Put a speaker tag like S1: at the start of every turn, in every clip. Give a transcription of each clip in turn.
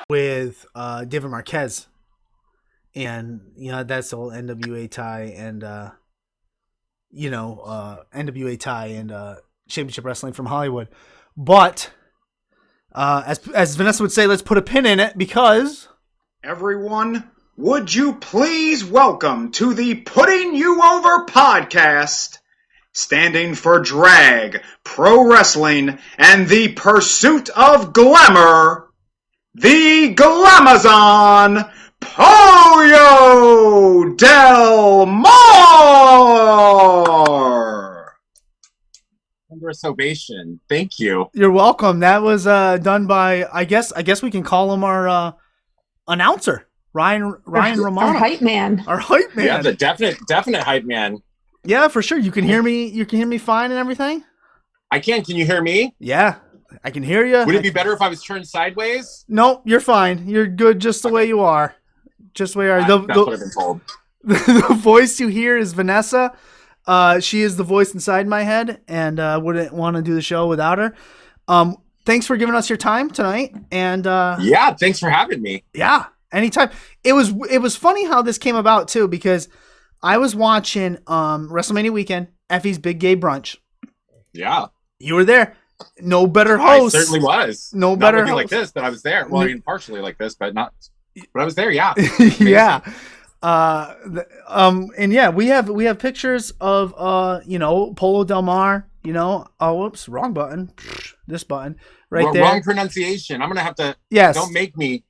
S1: with David Marquez, and that's the whole NWA tie and NWA tie and Championship Wrestling from Hollywood. But as Vanessa would say, let's put a pin in it because
S2: everyone, would you please welcome to the Putting You Over podcast, standing for drag, pro wrestling, and the pursuit of glamour, the Glamazon, Pollo Del Mar!
S3: Under ovation. Thank you.
S1: You're welcome. That was done by I guess we can call him our announcer, Ryan Romano.
S4: Our hype man.
S3: Yeah, the definite hype man.
S1: Yeah, for sure. You can hear me. You can hear me fine and everything.
S3: I can. Can you hear me?
S1: Yeah, I can hear you.
S3: Would it be better if I was turned sideways?
S1: No, you're fine. You're good just the way you are. Just the way you are.
S3: That's what I've been told.
S1: The voice you hear is Vanessa. She is the voice inside my head, and wouldn't want to do the show without her. Thanks for giving us your time tonight. And
S3: yeah, thanks for having me.
S1: Yeah, anytime. It was funny how this came about too, because I was watching WrestleMania weekend, Effie's Big Gay Brunch.
S3: Yeah,
S1: you were there. No better host.
S3: I certainly was.
S1: No better
S3: host. Like this, but I was there. Well, I mean, partially like this, but not. But I was there. Yeah.
S1: Yeah. And yeah, we have pictures of Pollo Del Mar. Whoops, wrong button. This button right there.
S3: Wrong pronunciation. I'm gonna have to.
S1: Yes.
S3: Don't make me.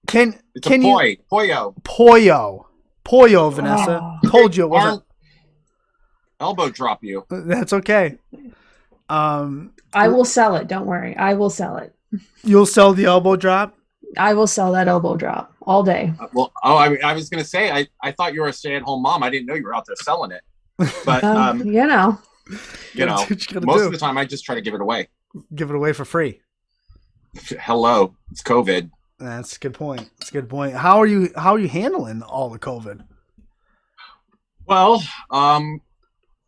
S1: Can
S3: you?
S1: Pollo, Vanessa. Told you it wasn't.
S3: Elbow drop you.
S1: That's okay.
S4: I will sell it. Don't worry. I will sell it.
S1: You'll sell the elbow drop?
S4: I will sell that elbow drop all day.
S3: I was going to say, I thought you were a stay-at-home mom. I didn't know you were out there selling it. But, most of the time, I just try to give it away.
S1: Give it away for free.
S3: Hello. It's COVID.
S1: That's a good point. How are you handling all the COVID?
S3: Well,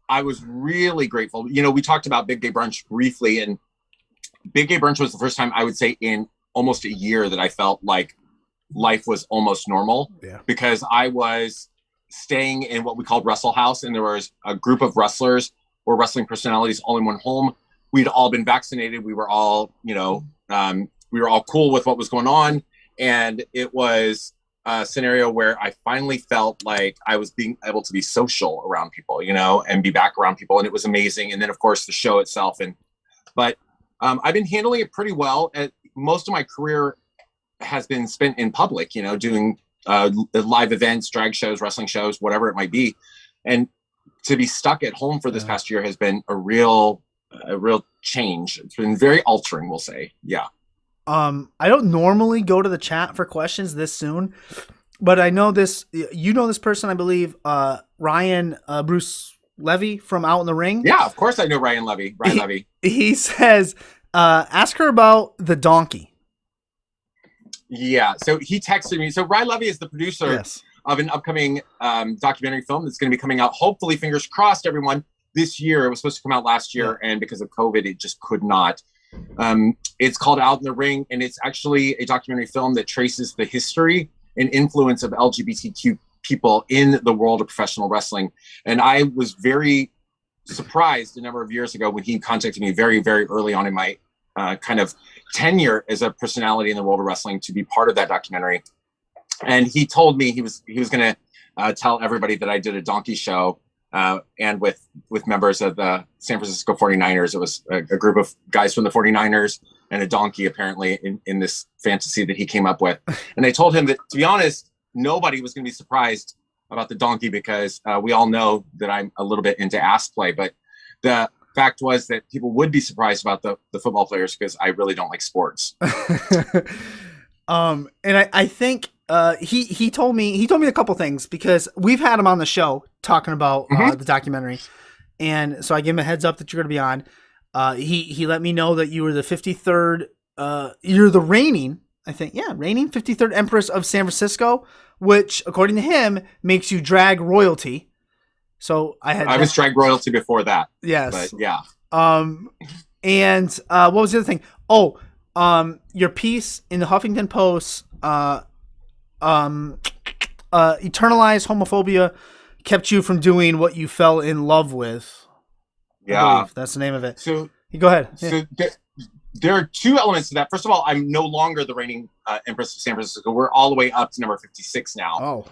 S3: I was really grateful. We talked about Big Gay Brunch briefly, and Big Gay Brunch was the first time I would say in almost a year that I felt like life was almost normal.
S1: Yeah.
S3: Because I was staying in what we called Wrestle House, and there was a group of wrestlers or wrestling personalities all in one home. We'd all been vaccinated. We were all, we were all cool with what was going on. And it was a scenario where I finally felt like I was being able to be social around people, and be back around people. And it was amazing. And then of course the show itself. But I've been handling it pretty well. Most of my career has been spent in public, doing live events, drag shows, wrestling shows, whatever it might be. And to be stuck at home for this past year has been a real change. It's been very altering, we'll say. Yeah.
S1: I don't normally go to the chat for questions this soon, but I know this person, I believe, Ryan Bruce Levy from Out in the Ring.
S3: Yeah, of course I know Ryan Levy.
S1: He says, ask her about the donkey.
S3: Yeah, so he texted me. So Ryan Levy is the producer of an upcoming documentary film that's going to be coming out, hopefully, fingers crossed, everyone, this year. It was supposed to come out last year, and because of COVID, it just could not. It's called Out in the Ring, and it's actually a documentary film that traces the history and influence of LGBTQ people in the world of professional wrestling. And I was very surprised a number of years ago when he contacted me very, very early on in my kind of tenure as a personality in the world of wrestling to be part of that documentary. And he told me he was going to tell everybody that I did a donkey show and with members of the San Francisco 49ers. It was a group of guys from the 49ers and a donkey, apparently, in this fantasy that he came up with. And I told him that, to be honest, nobody was going to be surprised about the donkey because we all know that I'm a little bit into ass play. But the fact was that people would be surprised about the football players because I really don't like sports.
S1: And I think he told me a couple things because we've had him on the show talking about the documentary, and so I gave him a heads up that you're going to be on. He let me know that you were the 53rd. You're the reigning 53rd Empress of San Francisco, which according to him makes you drag royalty. So I
S3: was drag royalty before that.
S1: Yes.
S3: But yeah.
S1: And what was the other thing? Oh, your piece in the Huffington Post, eternalized homophobia kept you from doing what you fell in love with.
S3: Yeah,
S1: that's the name of it.
S3: So
S1: you go ahead.
S3: So there are two elements to that. First of all, I'm no longer the reigning Empress of San Francisco. We're all the way up to number 56 now.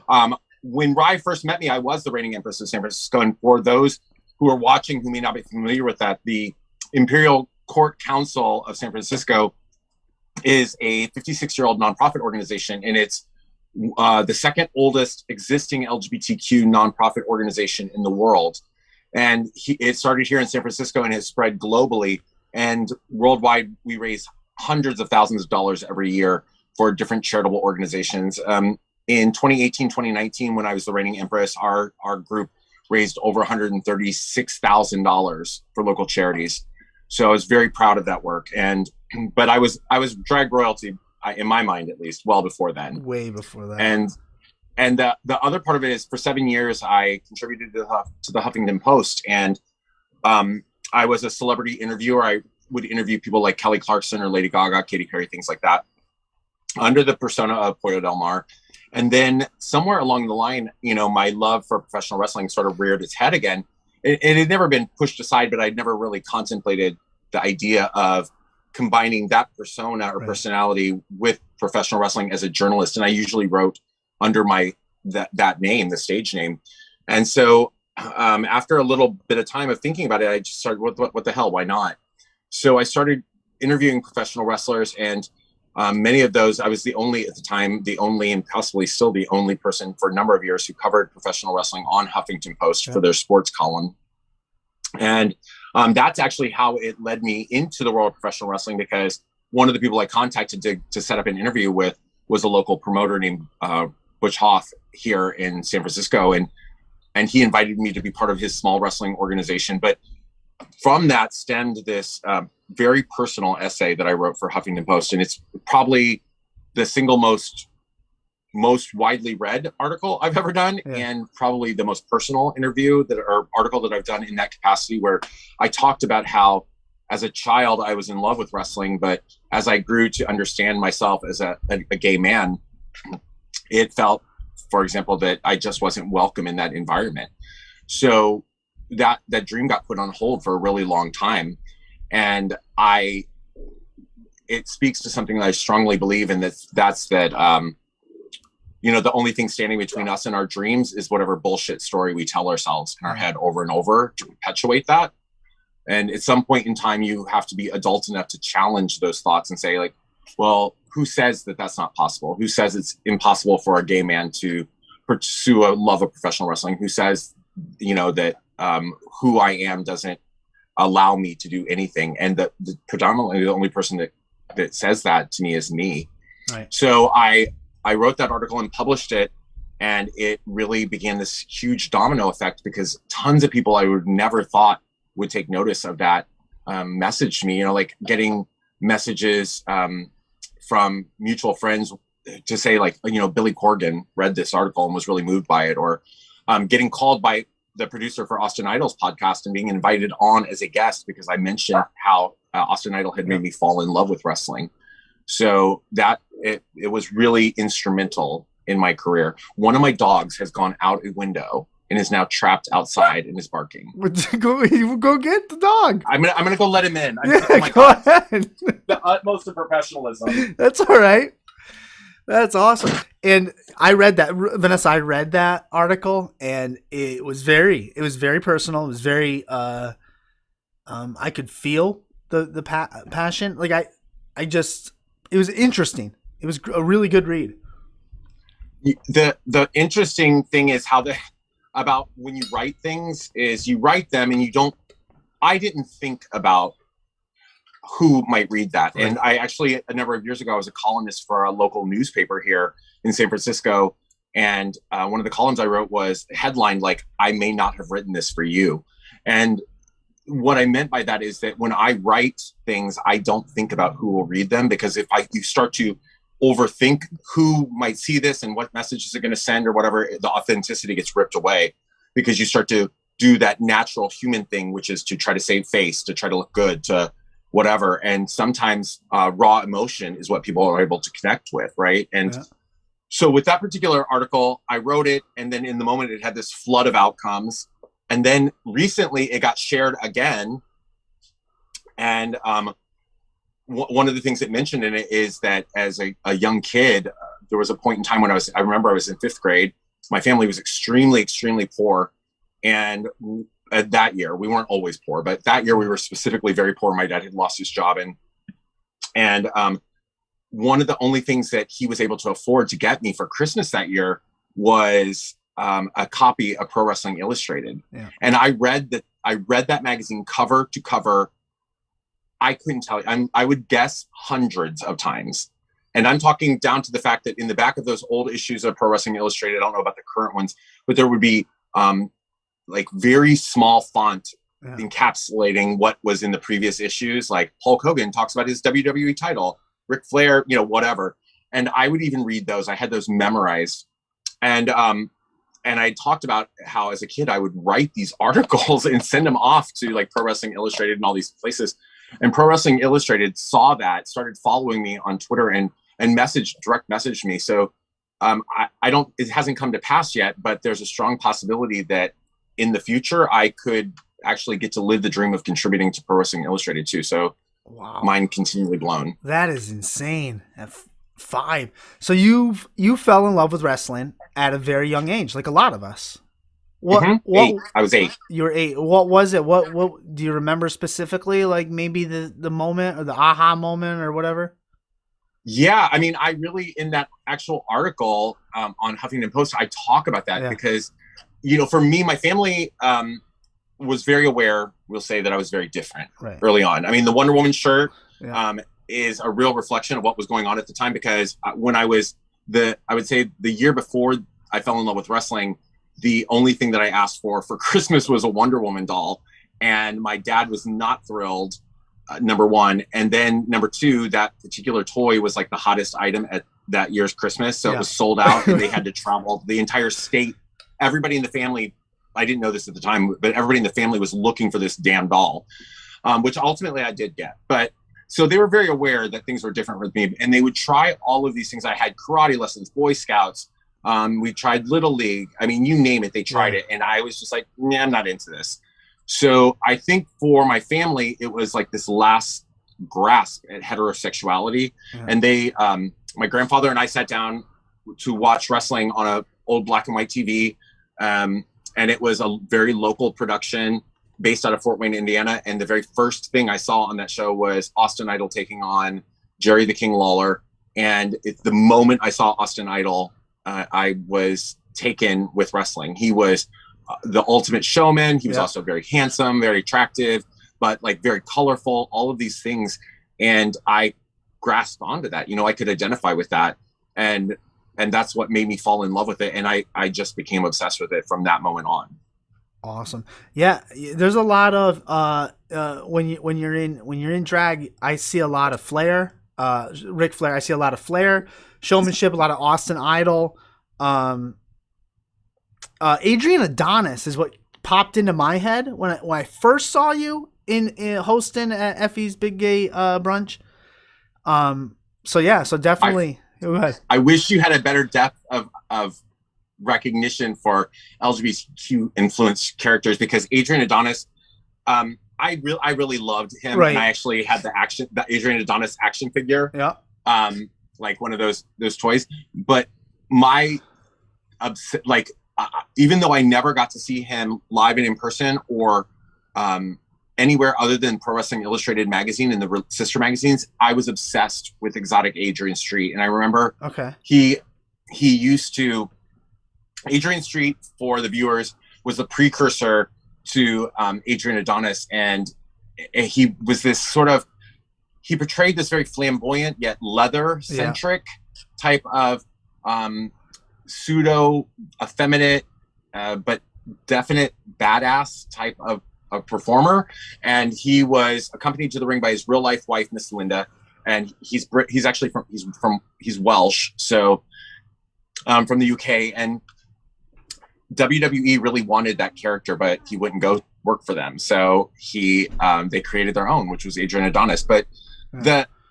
S3: When Rye first met me, I was the reigning Empress of San Francisco. And for those who are watching who may not be familiar with that, the Imperial Court Council of San Francisco is a 56-year-old nonprofit organization, and it's the second oldest existing LGBTQ nonprofit organization in the world. And it started here in San Francisco and has spread globally. And worldwide, we raise hundreds of thousands of dollars every year for different charitable organizations. In 2018, 2019, when I was the reigning Empress, our group raised over $136,000 for local charities. So I was very proud of that work. But I was drag royalty, in my mind at least, well before then.
S1: Way before that.
S3: And the other part of it is, for 7 years, I contributed to the Huffington Post, and I was a celebrity interviewer. I would interview people like Kelly Clarkson or Lady Gaga, Katy Perry, things like that, under the persona of Pollo Del Mar. And then somewhere along the line, my love for professional wrestling sort of reared its head again. It had never been pushed aside, but I'd never really contemplated the idea of combining that persona or personality with professional wrestling as a journalist. And I usually wrote under that name, the stage name. And so after a little bit of time of thinking about it, I just started, what the hell, why not? So I started interviewing professional wrestlers, and many of those, I was at the time, and possibly still the only person for a number of years who covered professional wrestling on Huffington Post for their sports column. And that's actually how it led me into the world of professional wrestling, because one of the people I contacted to set up an interview with was a local promoter named Butch Hoff here in San Francisco. And he invited me to be part of his small wrestling organization. But from that stemmed this very personal essay that I wrote for Huffington Post. And it's probably the single most widely read article I've ever done, and probably the most personal article that I've done in that capacity, where I talked about how as a child I was in love with wrestling, but as I grew to understand myself as a gay man, it felt, for example, that I just wasn't welcome in that environment. So that dream got put on hold for a really long time. And it speaks to something that I strongly believe in, that's that the only thing standing between us and our dreams is whatever bullshit story we tell ourselves in our head over and over to perpetuate that. And at some point in time, you have to be adult enough to challenge those thoughts and say, like, well, who says that that's not possible? Who says it's impossible for a gay man to pursue a love of professional wrestling? Who says, that who I am doesn't allow me to do anything? And the predominantly the only person that says that to me is me. Right. So I wrote that article and published it, and it really began this huge domino effect, because tons of people I would never thought would take notice of that messaged me, like getting messages from mutual friends to say, like, Billy Corgan read this article and was really moved by it, or getting called by the producer for Austin Idol's podcast and being invited on as a guest because I mentioned how Austin Idol had made me fall in love with wrestling. So that it was really instrumental in my career. One of my dogs has gone out a window and is now trapped outside and is barking.
S1: Go get the dog.
S3: I'm gonna go let him in.
S1: Go ahead.
S3: The utmost of professionalism.
S1: That's all right. That's awesome. And I read that, Vanessa. I read that article, and it was very personal. It was very. I could feel the passion. Like it was interesting. It was a really good read.
S3: The interesting thing is about when you write things is you write them and I didn't think about who might read that. Right. And I actually, a number of years ago, I was a columnist for a local newspaper here in San Francisco. And one of the columns I wrote was headlined like, "I may not have written this for you." And what I meant by that is that when I write things, I don't think about who will read them, because if you start to overthink who might see this and what messages are going to send or whatever, the authenticity gets ripped away, because you start to do that natural human thing, which is to try to save face, to try to look good, to whatever. And sometimes raw emotion is what people are able to connect with, right? And so with that particular article, I wrote it, and then in the moment it had this flood of outcomes. And then recently it got shared again. And one of the things it mentioned in it is that as a young kid, there was a point in time when I remember I was in 5th grade. My family was extremely, extremely poor. And that year, we weren't always poor, but that year we were specifically very poor. My dad had lost his job. And one of the only things that he was able to afford to get me for Christmas that year was a copy of Pro Wrestling Illustrated. Yeah. And I read that magazine cover to cover. I couldn't tell you. I would guess hundreds of times. And I'm talking down to the fact that in the back of those old issues of Pro Wrestling Illustrated, I don't know about the current ones, but there would be like very small font encapsulating what was in the previous issues. Like Hulk Hogan talks about his WWE title, Ric Flair, whatever. And I would even read those. I had those memorized. And I talked about how as a kid, I would write these articles and send them off to like Pro Wrestling Illustrated and all these places. And Pro Wrestling Illustrated saw that, started following me on Twitter and direct messaged me. So it hasn't come to pass yet, but there's a strong possibility that in the future, I could actually get to live the dream of contributing to Pro Wrestling Illustrated too. So mind continually blown.
S1: That is insane. At 5. So you fell in love with wrestling at a very young age, like a lot of us. What
S3: 8. I was 8.
S1: You were 8. What was it? What do you remember specifically? Like maybe the moment or the aha moment or whatever?
S3: Yeah, I mean, I really, in that actual article on Huffington Post, I talk about that because, for me, my family was very aware, we'll say, that I was very different early on. I mean, the Wonder Woman shirt is a real reflection of what was going on at the time, because when I would say the year before I fell in love with wrestling, the only thing that I asked for Christmas was a Wonder Woman doll. And my dad was not thrilled, number one. And then number two, that particular toy was like the hottest item at that year's Christmas. So it was sold out and they had to travel the entire state. Everybody in the family, I didn't know this at the time, but everybody in the family was looking for this damn doll, which ultimately I did get. But so they were very aware that things were different with me, and they would try all of these things. I had karate lessons, Boy Scouts. We tried Little League. I mean, you name it, they tried it. And I was just like, nah, I'm not into this. So I think for my family, it was like this last grasp at heterosexuality. And they, my grandfather and I sat down to watch wrestling on a old black and white TV. And it was a very local production based out of Fort Wayne, Indiana. And the very first thing I saw on that show was Austin Idol taking on Jerry the King Lawler. And the moment I saw Austin Idol, I was taken with wrestling. He was the ultimate showman. He was also very handsome, very attractive, but like very colorful, all of these things. And I grasped onto that. I could identify with that. And that's what made me fall in love with it. And I just became obsessed with it from that moment on.
S1: Awesome. Yeah. There's a lot of, when you're in drag, I see a lot of flair, Ric Flair. I see a lot of flair, showmanship, a lot of Austin Idol. Adrian Adonis is what popped into my head when I first saw you in hosting at Effie's Big Gay Brunch. So definitely. Go ahead.
S3: I wish you had a better depth of recognition for LGBTQ influenced characters, because Adrian Adonis, I really loved him, and I actually had the Adrian Adonis action figure. Like one of those toys. But even though I never got to see him live and in person or anywhere other than Pro Wrestling Illustrated magazine and the sister magazines, I was obsessed with Exotic Adrian Street. And I remember he used to, Adrian Street, for the viewers, was the precursor to Adrian Adonis. And he was this sort of, he portrayed this very flamboyant yet leather-centric type of pseudo effeminate but definite badass type of performer. And he was accompanied to the ring by his real life wife, Miss Linda, and he's actually he's Welsh, so from the UK. And WWE really wanted that character, but he wouldn't go work for them. So they created their own, which was Adrian Adonis. But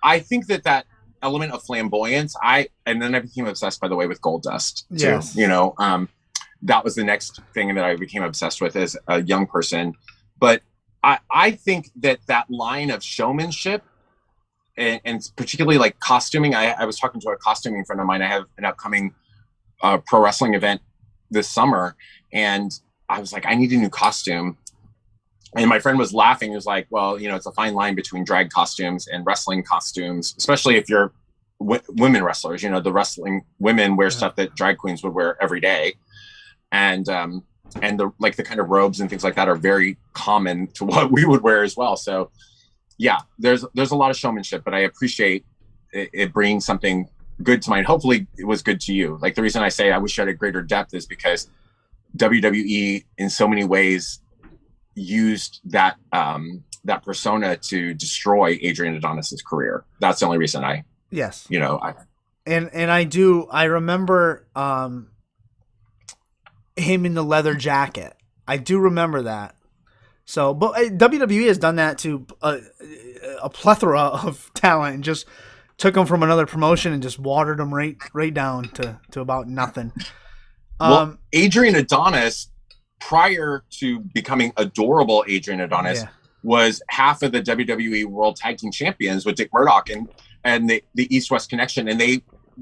S3: I think that element of flamboyance, and then I became obsessed, by the way, with Goldust too.
S1: Yes.
S3: That was the next thing that I became obsessed with as a young person. But I think that line of showmanship and particularly like costuming, I was talking to a costuming friend of mine. I have an upcoming pro wrestling event this summer, and I was like, I need a new costume. And my friend was laughing. He was like, well, it's a fine line between drag costumes and wrestling costumes, especially if you're women wrestlers. The wrestling women wear stuff that drag queens would wear every day. And the kind of robes and things like that are very common to what we would wear as well. So yeah, there's a lot of showmanship, but I appreciate it bringing something good to mind. Hopefully it was good to you. Like, the reason I say I wish I had a greater depth is because WWE in so many ways used that persona to destroy Adrian Adonis's career. That's the only reason I
S1: remember him in the leather jacket. I do remember that. So, but WWE has done that to a plethora of talent and just took them from another promotion and just watered them right down to about nothing.
S3: Well, Adrian Adonis, prior to becoming adorable Adrian Adonis, was half of the WWE World Tag Team Champions with Dick Murdoch and the East-West Connection. And they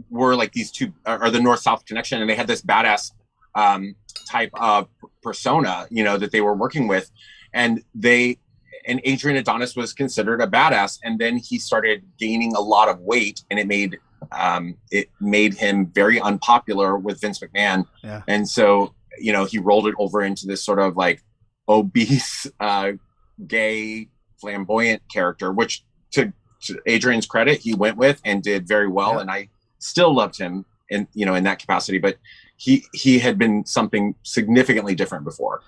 S3: were like these two, or the North-South Connection. And they had this badass type of persona, that they were working with. And Adrian Adonis was considered a badass. And then he started gaining a lot of weight, and it made him very unpopular with Vince McMahon. Yeah. And so, he rolled it over into this sort of like obese, gay, flamboyant character, which to Adrian's credit, he went with and did very well. Yeah. And I still loved him in that capacity, but he had been something significantly different before.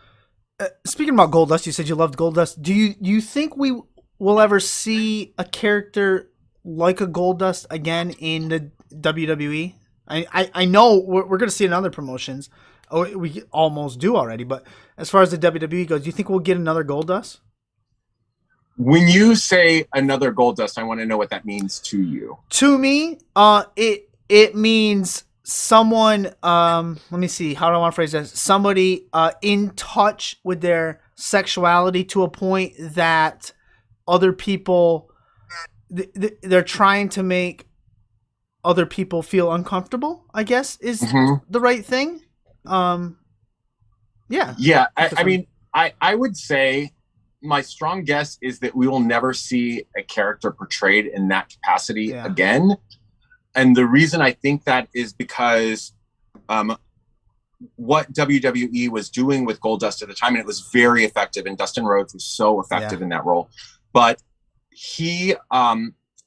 S1: Speaking about Goldust, you said you loved Goldust. Do you think we will ever see a character like a Goldust again in the WWE? I know we're going to see it in other promotions. Oh, we almost do already. But as far as the WWE goes, do you think we'll get another Goldust?
S3: When you say another Goldust, I want to know what that means to you.
S1: To me, it means someone, let me see, how do I want to phrase this? Somebody in touch with their sexuality to a point that other people, they're trying to make other people feel uncomfortable, I guess, is the right thing.
S3: Yeah. I would say my strong guess is that we will never see a character portrayed in that capacity again. And the reason I think that is because what WWE was doing with Goldust at the time, and it was very effective, and Dustin Rhodes was so effective in that role, but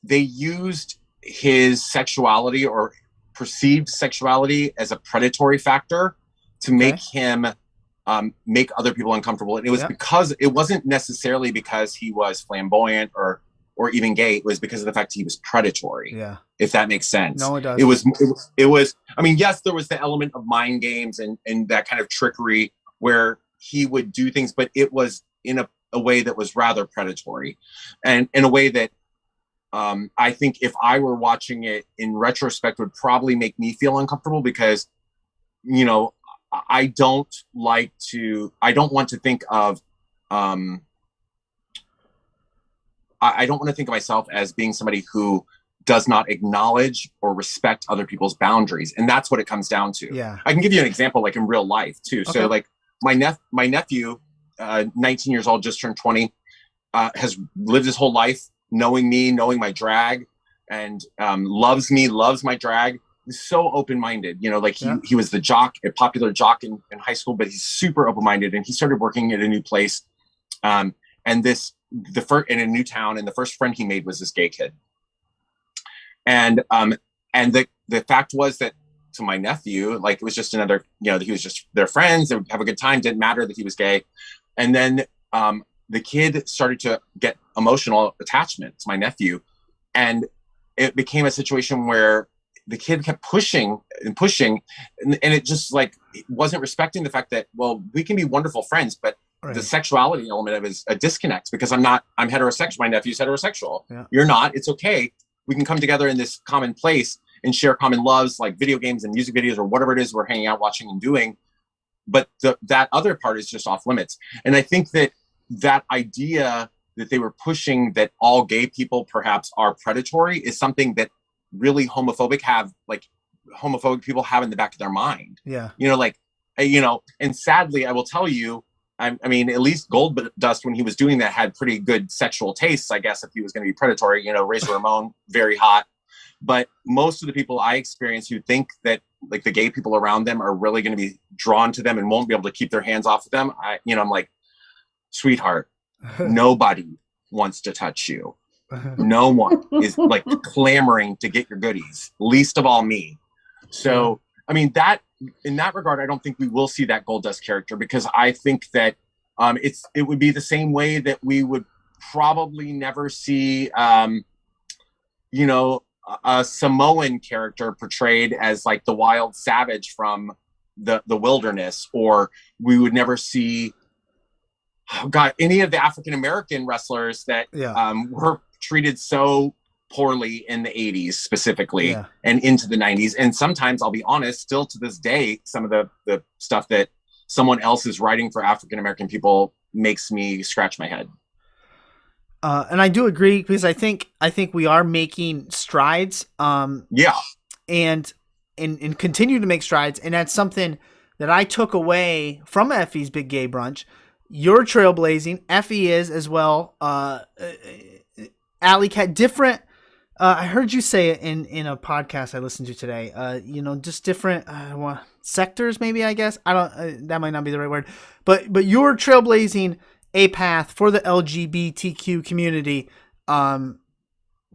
S3: they used his sexuality or perceived sexuality as a predatory factor to make him make other people uncomfortable. And it was because it wasn't necessarily because he was flamboyant or even gay. It was because of the fact he was predatory. Yeah. If that makes sense.
S1: No, it does.
S3: It was, I mean, yes, there was the element of mind games and that kind of trickery where he would do things, but it was in a way that was rather predatory, and in a way that I think if I were watching it in retrospect would probably make me feel uncomfortable because, I don't want to think of, I don't want to think of myself as being somebody who does not acknowledge or respect other people's boundaries. And that's what it comes down to. Yeah. I can give you an example, like in real life too. Okay. So like my nephew, 19 years old, just turned 20, has lived his whole life knowing me, knowing my drag, and loves me, loves my drag. He's so open-minded, he was the jock, a popular jock in high school, but he's super open-minded, and he started working at a new place. And the first in a new town, and the first friend he made was this gay kid. And the fact was that to my nephew, like, it was just another, he was just their friends, they would have a good time, didn't matter that he was gay. And then the kid started to get emotional attachment to my nephew, and it became a situation where the kid kept pushing and pushing, and it just like it wasn't respecting the fact that, well, we can be wonderful friends, but the sexuality element of it is a disconnect, because I'm heterosexual. My nephew's heterosexual. Yeah. You're not. It's okay. We can come together in this common place and share common loves like video games and music videos or whatever it is we're hanging out, watching and doing. But that other part is just off limits. And I think that idea that they were pushing, that all gay people perhaps are predatory, is something that really homophobic people have in the back of their mind.
S1: Yeah.
S3: And sadly, I will tell you, I mean, at least Goldust, when he was doing that, had pretty good sexual tastes, I guess, if he was going to be predatory. Razor Ramon, very hot. But most of the people I experience who think that like the gay people around them are really going to be drawn to them and won't be able to keep their hands off of them, I'm like, sweetheart, nobody wants to touch you. No one is like clamoring to get your goodies, least of all me. So, I mean, that in that regard, I don't think we will see that Goldust character, because I think that it would be the same way that we would probably never see, a Samoan character portrayed as like the wild savage from the wilderness, or we would never see, any of the African-American wrestlers that were treated so poorly in the 80s specifically and into the 90s. And sometimes, I'll be honest, still to this day, some of the stuff that someone else is writing for African-American people makes me scratch my head.
S1: And I do agree, because I think we are making strides. And continue to make strides. And that's something that I took away from Effie's Big Gay Brunch. You're trailblazing. Effie is as well. Alley Cat, different. I heard you say it in a podcast I listened to today. Just different sectors, maybe, I guess. I don't. That might not be the right word. But you're trailblazing a path for the LGBTQ community,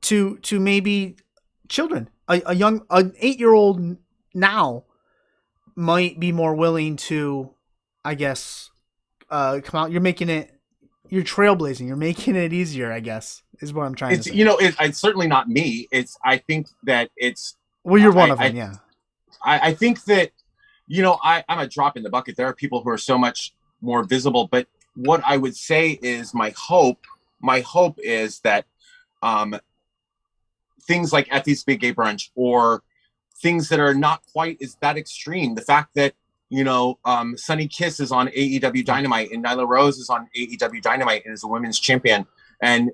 S1: to maybe children. An 8-year-old now might be more willing to, I guess, come out. You're trailblazing. You're making it easier, I guess, is what I'm trying to say.
S3: It's certainly not me. I think that it's.
S1: Well, you're one of them, yeah.
S3: I think that, I'm a drop in the bucket. There are people who are so much more visible, but what I would say is my hope is that things like Effie's Big Gay Brunch, or things that are not quite as that extreme. The fact that, Sunny Kiss is on AEW Dynamite, and Nyla Rose is on AEW Dynamite and is a women's champion. And,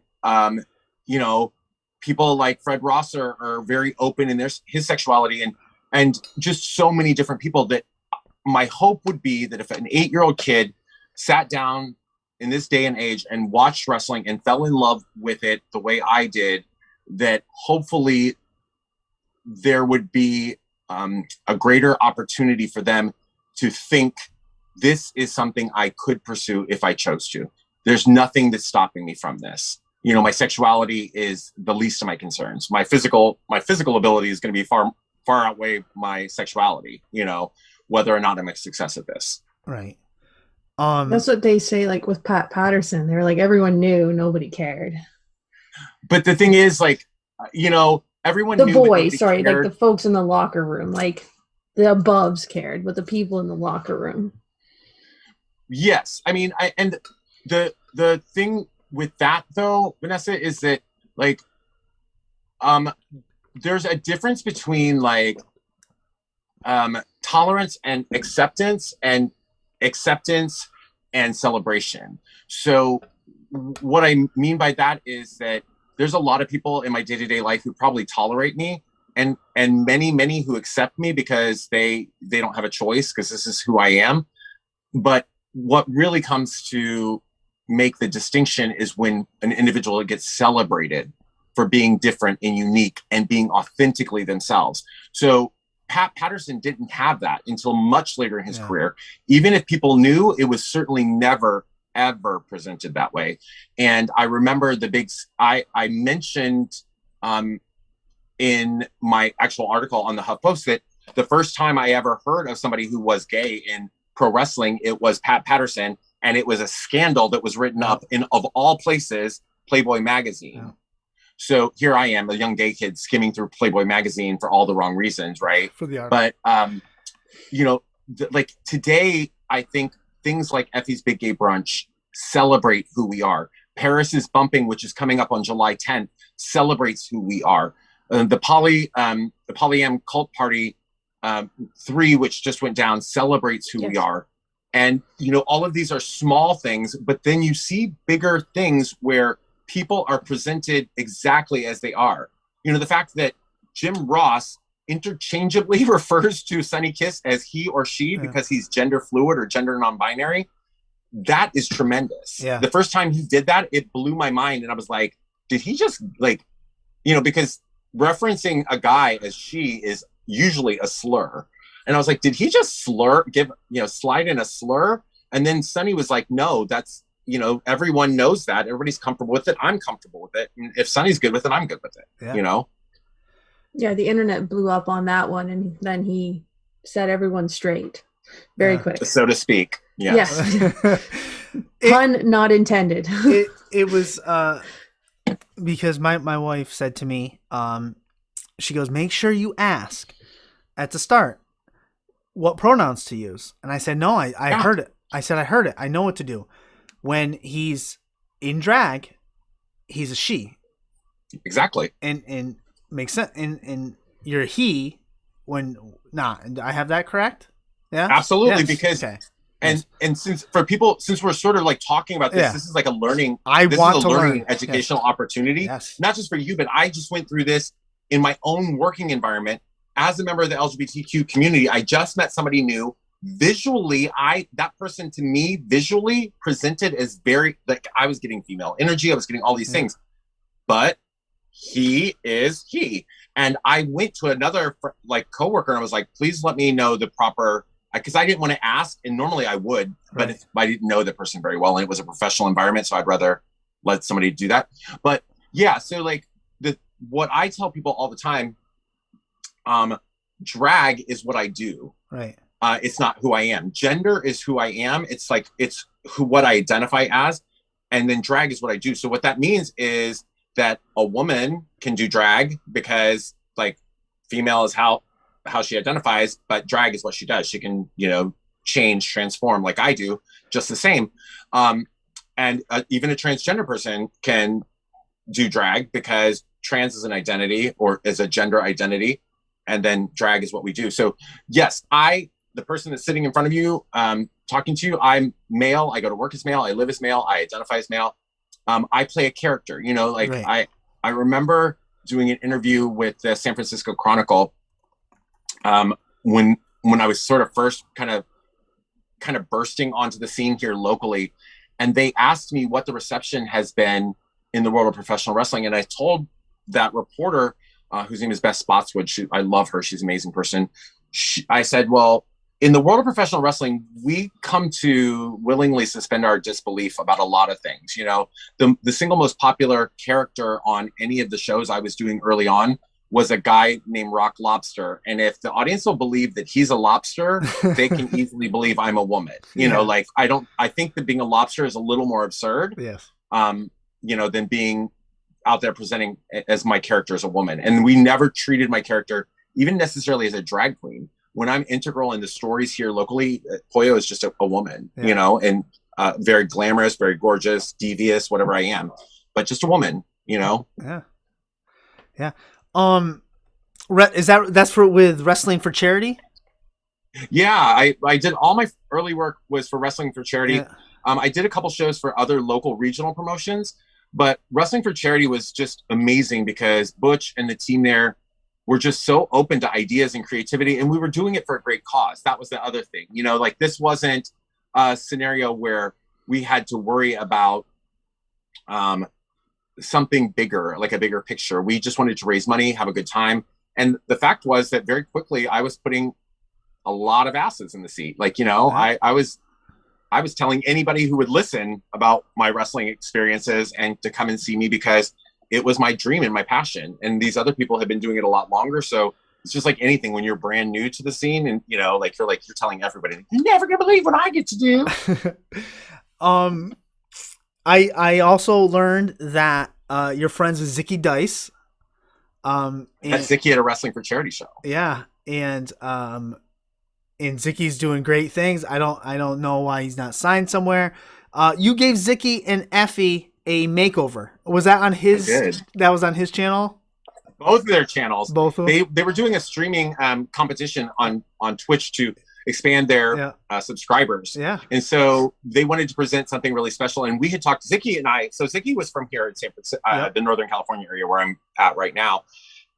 S3: people like Fred Rosser are very open in his sexuality, and just so many different people, that my hope would be that if an 8-year-old kid sat down in this day and age and watched wrestling and fell in love with it the way I did, that hopefully there would be a greater opportunity for them to think, this is something I could pursue if I chose to. There's nothing that's stopping me from this. My sexuality is the least of my concerns. My physical ability is going to be far outweigh my sexuality, whether or not I'm a success at this.
S1: Right.
S4: That's what they say, like with Pat Patterson. They're like, everyone knew, nobody cared.
S3: But the thing is, like, everyone
S4: the
S3: knew.
S4: Boys, sorry, cared. Like the folks in the locker room, like the aboves cared, but the people in the locker room.
S3: Yes. I mean, and the thing with that though, Vanessa, is that like, there's a difference between like, tolerance and acceptance, and acceptance and celebration. So what I mean by that is that there's a lot of people in my day-to-day life who probably tolerate me, and many who accept me because they don't have a choice, because this is who I am. But what really comes to make the distinction is when an individual gets celebrated for being different and unique and being authentically themselves. So Pat Patterson didn't have that until much later in his career. Even if people knew, it was certainly never, ever presented that way. And I remember I mentioned in my actual article on the HuffPost that the first time I ever heard of somebody who was gay in pro wrestling, it was Pat Patterson. And it was a scandal that was written up in, of all places, Playboy magazine. So here I am, a young gay kid skimming through Playboy magazine for all the wrong reasons, right?
S1: For the art.
S3: But like today, I think things like Effie's Big Gay Brunch celebrate who we are. Paris is Bumping, which is coming up on July 10th, celebrates who we are. The Polyam Cult Party 3, which just went down, celebrates who we are. And, all of these are small things, but then you see bigger things where people are presented exactly as they are. The fact that Jim Ross interchangeably refers to Sonny Kiss as he or she because he's gender fluid or gender non-binary, that is tremendous.
S1: Yeah.
S3: The first time he did that, it blew my mind. And I was like, did he just because referencing a guy as she is usually a slur. And I was like, did he just slide in a slur? And then Sonny was like, no, that's, everyone knows that. Everybody's comfortable with it. I'm comfortable with it. And if Sonny's good with it, I'm good with it,
S4: Yeah, the internet blew up on that one. And then he set everyone straight very quick.
S3: So to speak.
S4: Yes. Pun not intended.
S1: It was because my wife said to me, she goes, make sure you ask at the start what pronouns to use. And I said, no, I heard it. I said, I heard it. I know what to do. When he's in drag, he's a she.
S3: Exactly.
S1: And makes sense. And you're a he when I have that correct? Yeah.
S3: Absolutely.
S1: Yes.
S3: Because
S1: okay.
S3: And since we're sort of like talking about this, this is like a learning. Educational opportunity,
S1: yes.
S3: Not just for you, but I just went through this in my own working environment as a member of the LGBTQ community. I just met somebody new. Visually, that person to me visually presented as very like I was getting female energy. I was getting all these things, but he is he. And I went to another like coworker and I was like, please let me know the proper. Because I didn't want to ask, and normally I would, but if I didn't know the person very well, and it was a professional environment, so I'd rather let somebody do that. But yeah, so like what I tell people all the time, drag is what I do.
S1: Right.
S3: It's not who I am. Gender is who I am. It's like what I identify as, and then drag is what I do. So what that means is that a woman can do drag because like female is how she identifies, but drag is what she does. She can, change, transform like I do, just the same. And even a transgender person can do drag because trans is an identity or is a gender identity. And then drag is what we do. So yes, the person that's sitting in front of you, talking to you, I'm male. I go to work as male. I live as male. I identify as male. I play a character, right. I remember doing an interview with the San Francisco Chronicle when I was sort of first kind of bursting onto the scene here locally, and they asked me what the reception has been in the world of professional wrestling. And I told that reporter, whose name is Beth Spotswood, I love her. She's an amazing person. I said, well, in the world of professional wrestling, we come to willingly suspend our disbelief about a lot of things. The single most popular character on any of the shows I was doing early on was a guy named Rock Lobster. And if the audience will believe that he's a lobster, they can easily believe I'm a woman. I think that being a lobster is a little more absurd,
S1: yes.
S3: Than being out there presenting as my character as a woman. And we never treated my character even necessarily as a drag queen. When I'm integral in the stories here locally, Pollo is just a woman, and very glamorous, very gorgeous, devious, whatever I am, but just a woman, Yeah.
S1: Yeah. That's with Wrestling for Charity?
S3: Yeah, I did all my early work was for Wrestling for Charity.
S1: Yeah.
S3: I did a couple shows for other local regional promotions, but Wrestling for Charity was just amazing because Butch and the team there were just so open to ideas and creativity, and we were doing it for a great cause. That was the other thing. This wasn't a scenario where we had to worry about something bigger, like a bigger picture. We just wanted to raise money, have a good time. And the fact was that very quickly I was putting a lot of asses in the seat. I was telling anybody who would listen about my wrestling experiences and to come and see me because it was my dream and my passion. And these other people have been doing it a lot longer. So it's just like anything when you're brand new to the scene and, you're telling everybody, you're never going to believe what I get to do.
S1: I also learned that You're friends with Zicky Dice.
S3: And Zicky at a wrestling for charity show.
S1: Yeah, and Zicky's doing great things. I don't know why he's not signed somewhere. You gave Zicky and Effie a makeover. Was that on his? That was on his channel.
S3: Both of their channels.
S1: Both of them.
S3: They were doing a streaming competition on Twitch to expand their subscribers.
S1: Yeah.
S3: And so they wanted to present something really special. And we had talked to Zicky and I. So Zicky was from here in San Francisco, the Northern California area where I'm at right now.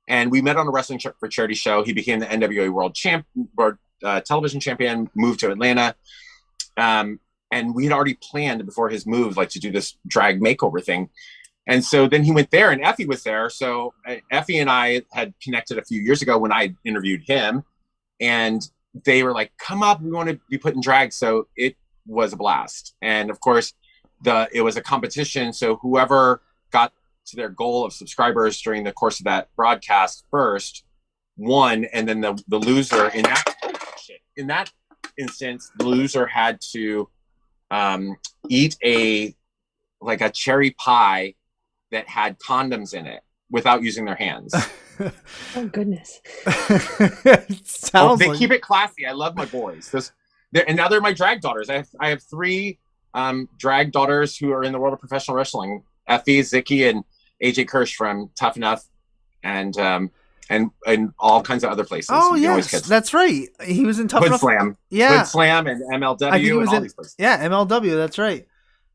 S3: And we met on a wrestling for charity show. He became the NWA World Television Champion, moved to Atlanta. And we had already planned before his move, like to do this drag makeover thing. And so then he went there and Effie was there. So Effie and I had connected a few years ago when I interviewed him. And they were like, come up, we want to be put in drag. So it was a blast. And of course, it was a competition. So whoever got to their goal of subscribers during the course of that broadcast first won. And then the loser in that instance, the loser had to eat a cherry pie that had condoms in it without using their hands.
S4: Oh goodness.
S3: They keep it classy. I love my boys. And now they're my drag daughters. I have 3 drag daughters who are in the world of professional wrestling. Effie, Zicky, and AJ Kirsch from Tough Enough and all kinds of other places.
S1: Oh yes, that's right. He was in Tough Enough.
S3: Slam.
S1: Yeah.
S3: Hood Slam and MLW and all these places.
S1: Yeah, MLW, that's right.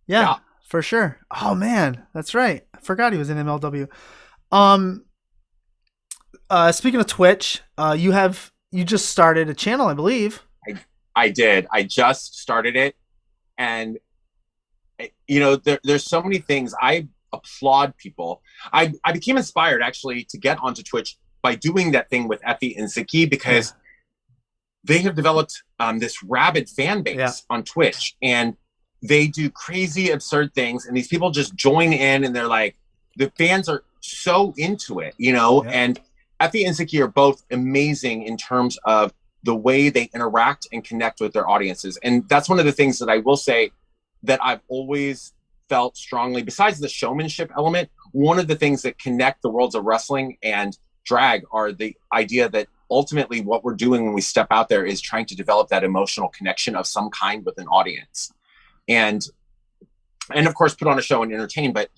S1: Yeah, for sure. Oh man, that's right. I forgot he was in MLW. Speaking of Twitch, you just started a channel, I believe.
S3: I did. I just started it, and there's so many things. I applaud people. I became inspired actually to get onto Twitch by doing that thing with Effie and Zicky because they have developed this rabid fan base on Twitch, and they do crazy, absurd things, and these people just join in, and they're like, the fans are so into it, and Effie and Zicky are both amazing in terms of the way they interact and connect with their audiences. And that's one of the things that I will say that I've always felt strongly, besides the showmanship element, one of the things that connect the worlds of wrestling and drag are the idea that ultimately what we're doing when we step out there is trying to develop that emotional connection of some kind with an audience. And of course, put on a show and entertain, but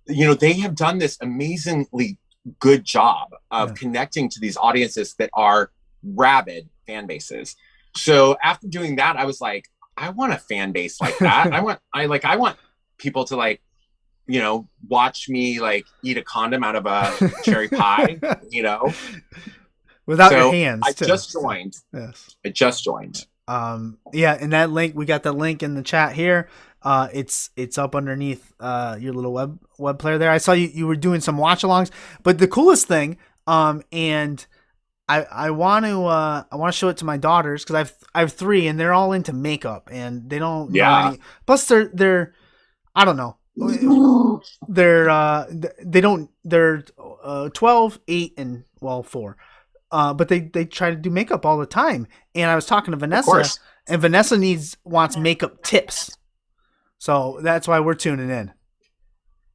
S3: they have done this amazingly good job of connecting to these audiences that are rabid fan bases. So after doing that, I was like, I want a fan base like that. I want people to watch me eat a condom out of a cherry pie,
S1: without your hands.
S3: I just joined.
S1: Yes.
S3: I just joined.
S1: And that link, we got the link in the chat here. It's up underneath your little web player there. I saw you were doing some watch alongs, but the coolest thing, and I want to show it to my daughters because I have 3 and they're all into makeup and they don't know any. Plus they're I don't know. They're 12, 8, and 4. But they try to do makeup all the time. And I was talking to Vanessa, and Vanessa wants makeup tips. So that's why we're tuning in.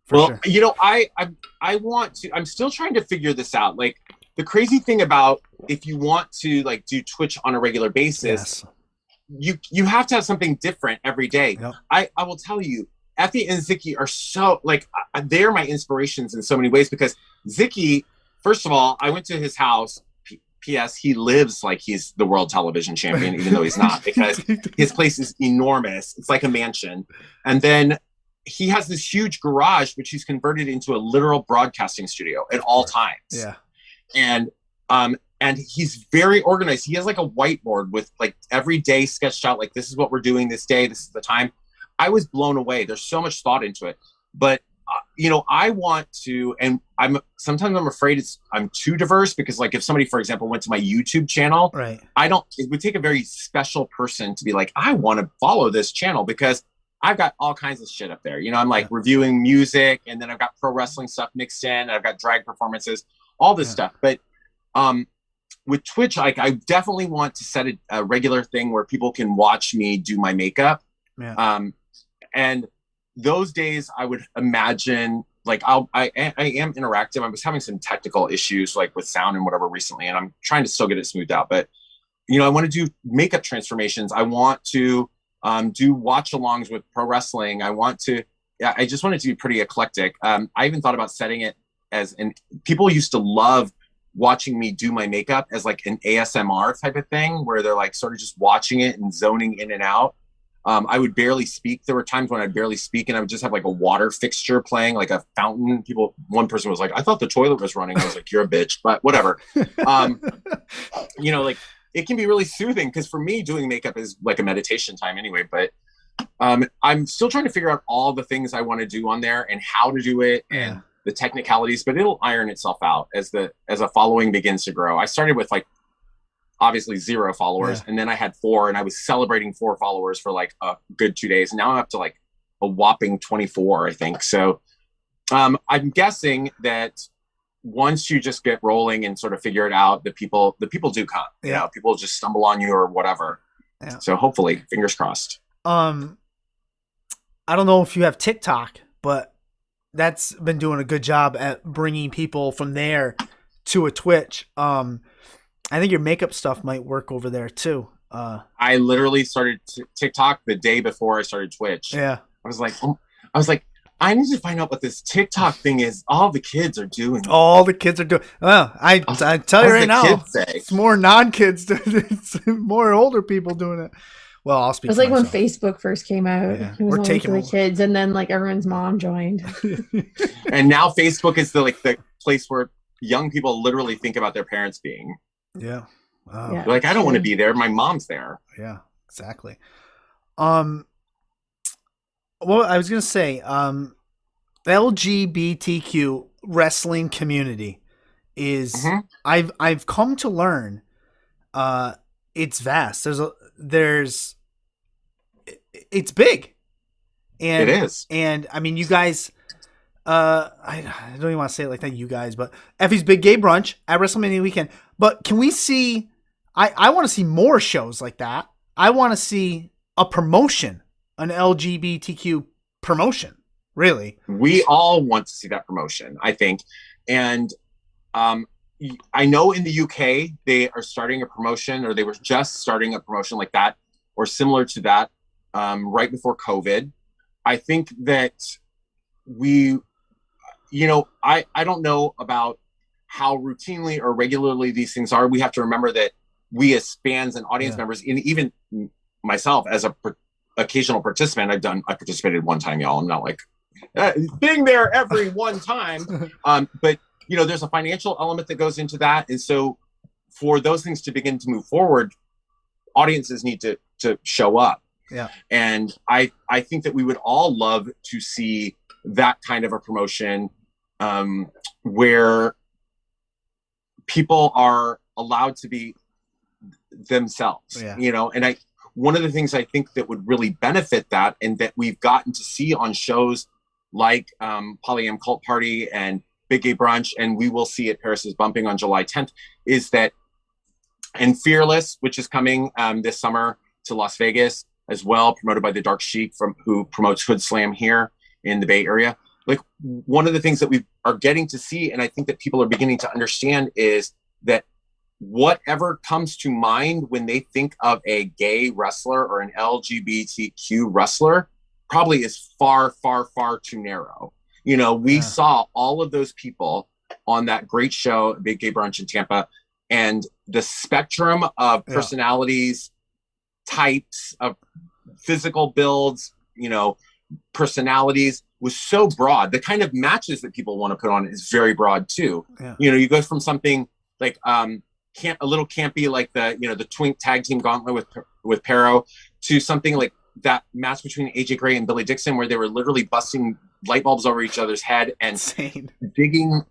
S3: Sure. I want to. I'm still trying to figure this out. Like the crazy thing about if you want to do Twitch on a regular basis, you have to have something different every day. Yep. I will tell you, Effie and Zicky are so they're my inspirations in so many ways because Zicky, first of all, I went to his house. P.S. He lives like he's the world television champion, even though he's not, because his place is enormous. It's like a mansion. And then he has this huge garage, which he's converted into a literal broadcasting studio at all times.
S1: Yeah.
S3: And he's very organized. He has a whiteboard with every day sketched out, this is what we're doing this day. This is the time. I was blown away. There's so much thought into it. But I want to, and sometimes I'm afraid I'm too diverse because if somebody, for example, went to my YouTube channel,
S1: right.
S3: It would take a very special person to be like, I want to follow this channel because I've got all kinds of shit up there. I'm reviewing music, and then I've got pro wrestling stuff mixed in, and I've got drag performances, all this stuff. But with Twitch, I definitely want to set a regular thing where people can watch me do my makeup.
S1: Yeah.
S3: And those days, I would imagine like I am interactive. I was having some technical issues like with sound and whatever recently, and I'm trying to still get it smoothed out. But I want to do makeup transformations. I want to do watch-alongs with pro wrestling. I just want it to be pretty eclectic. I even thought about setting it people used to love watching me do my makeup as like an ASMR type of thing, where they're like sort of just watching it and zoning in and out. I would barely speak. There were times when I'd barely speak and I would just have like a water fixture playing, like a fountain. One person was like, I thought the toilet was running. I was like, you're a bitch, but whatever. Like it can be really soothing, because for me, doing makeup is like a meditation time anyway. But I'm still trying to figure out all the things I want to do on there and how to do it and the technicalities, but it'll iron itself out as a following begins to grow. I started with like obviously 0 followers, and then I had 4, and I was celebrating 4 followers for like a good 2 days. And now I'm up to like a whopping 24, I think. So I'm guessing that once you just get rolling and sort of figure it out, the people do come. People just stumble on you or whatever. So hopefully, fingers crossed.
S1: I don't know if you have TikTok, but that's been doing a good job at bringing people from there to a Twitch. I think your makeup stuff might work over there too.
S3: I literally started TikTok the day before I started Twitch.
S1: Yeah.
S3: I was like, I need to find out what this TikTok thing is. All the kids are doing.
S1: All the kids are doing. Well, I tell you right now, it's more non-kids doing it. It's more older people doing it. Well, I'll speak.
S4: It was like myself. When Facebook first came out.
S1: Yeah.
S4: It was only for the kids, and then like everyone's mom joined.
S3: And now Facebook is the place where young people literally think about their parents being.
S1: Yeah. Wow.
S3: They're like, I don't want to be there. My mom's there.
S1: Yeah, exactly. Well, I was gonna say, the LGBTQ wrestling community is I've come to learn it's vast. It's big. And
S3: it is.
S1: And I mean, you guys, I don't even want to say it like that, you guys, but Effie's Big Gay Brunch at WrestleMania weekend. But can we see, I want to see more shows like that. I want to see a promotion, an LGBTQ promotion, really.
S3: We all want to see that promotion, I think. And I know in the UK, they are starting a promotion, or they were just starting a promotion like that, or similar to that, right before COVID. I think that I don't know about how routinely or regularly these things are. We have to remember that we as fans and audience members, and even myself as a occasional participant, I participated one time, y'all. I'm not like being there every one time. But there's a financial element that goes into that. And so for those things to begin to move forward, audiences need to show up.
S1: Yeah.
S3: And I think that we would all love to see that kind of a promotion where people are allowed to be themselves, and one of the things I think that would really benefit that, and that we've gotten to see on shows like Polyam Cult Party and Big Gay Brunch, and we will see at Paris is Bumping on July 10th, is that, and Fearless, which is coming this summer to Las Vegas as well, promoted by the Dark Sheik, who promotes Hood Slam here in the Bay Area. Like, one of the things that we are getting to see, and I think that people are beginning to understand, is that whatever comes to mind when they think of a gay wrestler or an LGBTQ wrestler probably is far, far, far too narrow. We saw all of those people on that great show, Big Gay Brunch in Tampa, and the spectrum of personalities, types of physical builds, personalities was so broad. The kind of matches that people want to put on is very broad too. Yeah. You go from something like a little campy, like the Twink Tag Team Gauntlet with Pero, to something like that match between AJ Gray and Billy Dixon, where they were literally busting light bulbs over each other's head and digging